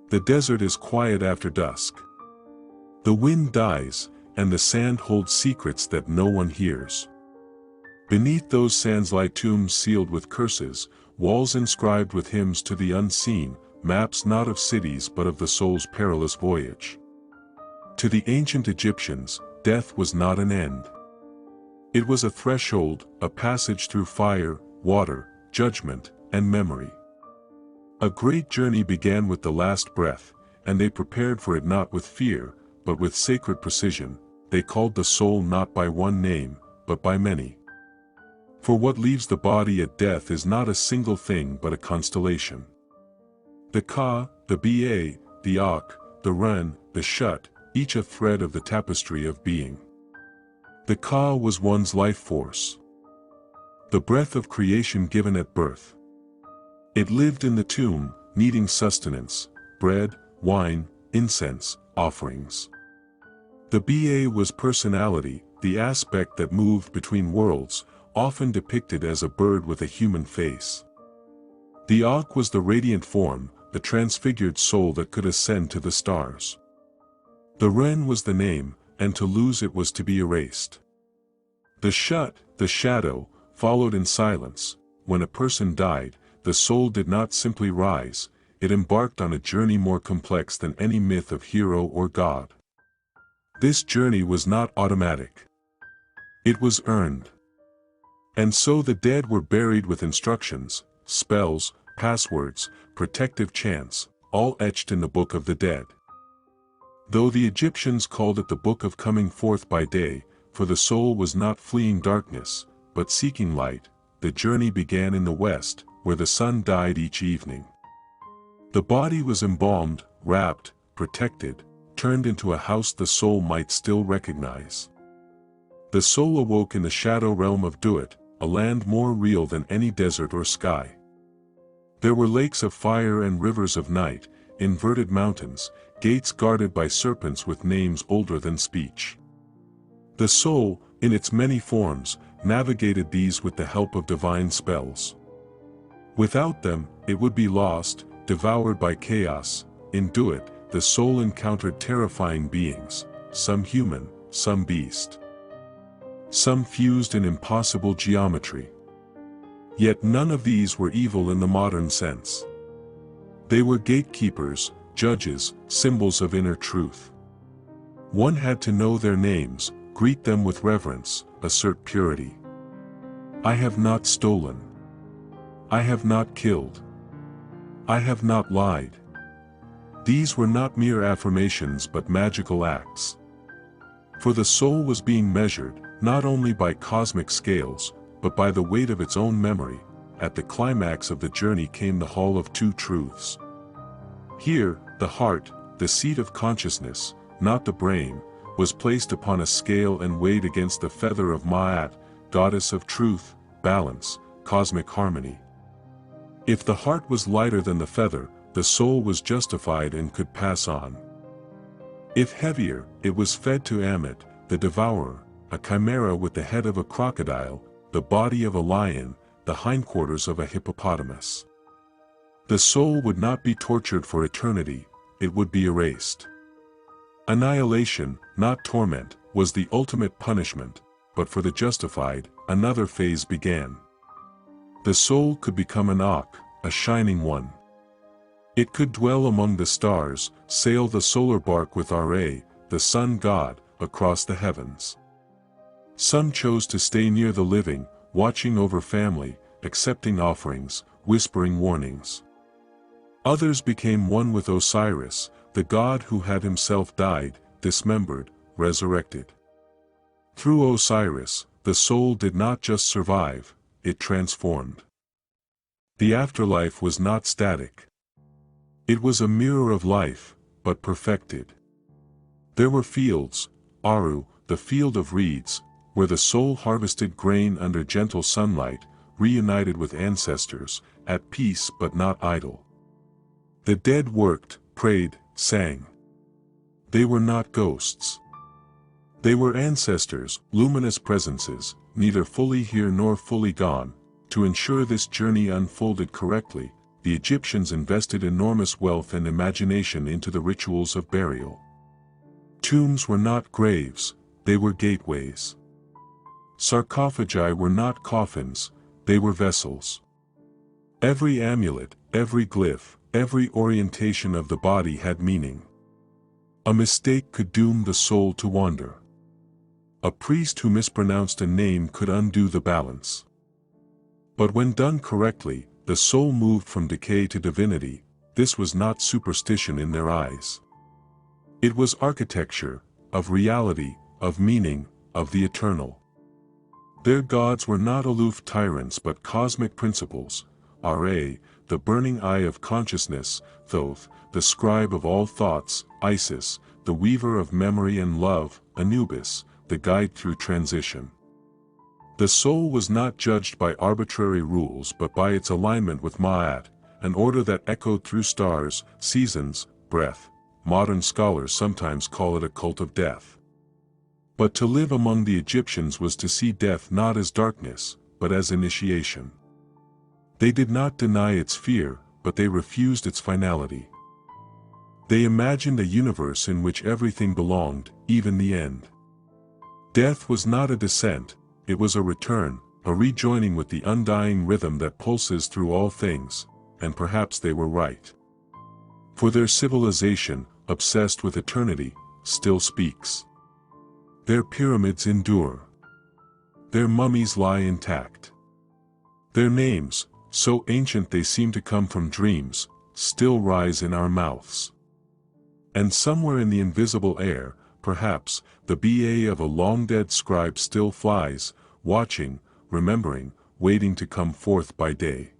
The desert is quiet after dusk. The wind dies, and the sand holds secrets that no one hears. Beneath those sands lie tombs sealed with curses, walls inscribed with hymns to the unseen, maps not of cities but of the soul's perilous voyage. To the ancient Egyptians, death was not an end. It was a threshold, a passage through fire, water, judgment, and memory. A great journey began with the last breath, and they prepared for it not with fear, but with sacred precision. They called the soul not by one name, but by many. For what leaves the body at death is not a single thing but a constellation. The Ka, the Ba, the Ak, the Ren, the Shut, each a thread of the tapestry of being. The Ka was one's life force, the breath of creation given at birth. It lived in the tomb, needing sustenance, bread, wine, incense, offerings. The Ba was personality, the aspect that moved between worlds, often depicted as a bird with a human face. The Ak was the radiant form, the transfigured soul that could ascend to the stars. The Ren was the name, and to lose it was to be erased. The Shut, the shadow, followed in silence. When a person died, the soul did not simply rise, it embarked on a journey more complex than any myth of hero or god. This journey was not automatic. It was earned. And so the dead were buried with instructions, spells, passwords, protective chants, all etched in the Book of the Dead. Though the Egyptians called it the Book of Coming Forth by Day, for the soul was not fleeing darkness, but seeking light, the journey began in the west, where the sun died each evening. The body was embalmed, wrapped, protected, turned into a house the soul might still recognize. The soul awoke in the shadow realm of Duat, a land more real than any desert or sky. There were lakes of fire and rivers of night, inverted mountains, gates guarded by serpents with names older than speech. The soul, in its many forms, navigated these with the help of divine spells. Without them, it would be lost, devoured by chaos. In Duat, the soul encountered terrifying beings, some human, some beast. Some fused in impossible geometry. Yet none of these were evil in the modern sense. They were gatekeepers, judges, symbols of inner truth. One had to know their names, greet them with reverence, assert purity. I have not stolen. I have not killed. I have not lied. These were not mere affirmations but magical acts. For the soul was being measured, not only by cosmic scales, but by the weight of its own memory. At the climax of the journey came the Hall of Two Truths. Here, the heart, the seat of consciousness, not the brain, was placed upon a scale and weighed against the feather of Ma'at, goddess of truth, balance, cosmic harmony. If the heart was lighter than the feather, the soul was justified and could pass on. If heavier, it was fed to Ammit, the devourer, a chimera with the head of a crocodile, the body of a lion, the hindquarters of a hippopotamus. The soul would not be tortured for eternity, it would be erased. Annihilation, not torment, was the ultimate punishment, but for the justified, another phase began. The soul could become an Ak, a shining one. It could dwell among the stars, sail the solar bark with Ra, the sun god, across the heavens. Some chose to stay near the living, watching over family, accepting offerings, whispering warnings. Others became one with Osiris, the god who had himself died, dismembered, resurrected. Through Osiris, the soul did not just survive, it transformed. The afterlife was not static. It was a mirror of life, but perfected. There were fields, Aru, the field of reeds, where the soul harvested grain under gentle sunlight, reunited with ancestors, at peace but not idle. The dead worked, prayed, sang. They were not ghosts. They were ancestors, luminous presences, neither fully here nor fully gone. To ensure this journey unfolded correctly, the Egyptians invested enormous wealth and imagination into the rituals of burial. Tombs were not graves, they were gateways. Sarcophagi were not coffins, they were vessels. Every amulet, every glyph, every orientation of the body had meaning. A mistake could doom the soul to wander. A priest who mispronounced a name could undo the balance. But when done correctly, the soul moved from decay to divinity. This was not superstition in their eyes. It was architecture, of reality, of meaning, of the eternal. Their gods were not aloof tyrants but cosmic principles, Ra, the burning eye of consciousness, Thoth, the scribe of all thoughts, Isis, the weaver of memory and love, Anubis, the guide through transition. The soul was not judged by arbitrary rules but by its alignment with Ma'at, an order that echoed through stars, seasons, breath. Modern scholars sometimes call it a cult of death. But to live among the Egyptians was to see death not as darkness, but as initiation. They did not deny its fear, but they refused its finality. They imagined a universe in which everything belonged, even the end. Death was not a descent, it was a return, a rejoining with the undying rhythm that pulses through all things, and perhaps they were right. For their civilization, obsessed with eternity, still speaks. Their pyramids endure. Their mummies lie intact. Their names, so ancient they seem to come from dreams, still rise in our mouths. And somewhere in the invisible air, perhaps, the ba of a long-dead scribe still flies, watching, remembering, waiting to come forth by day.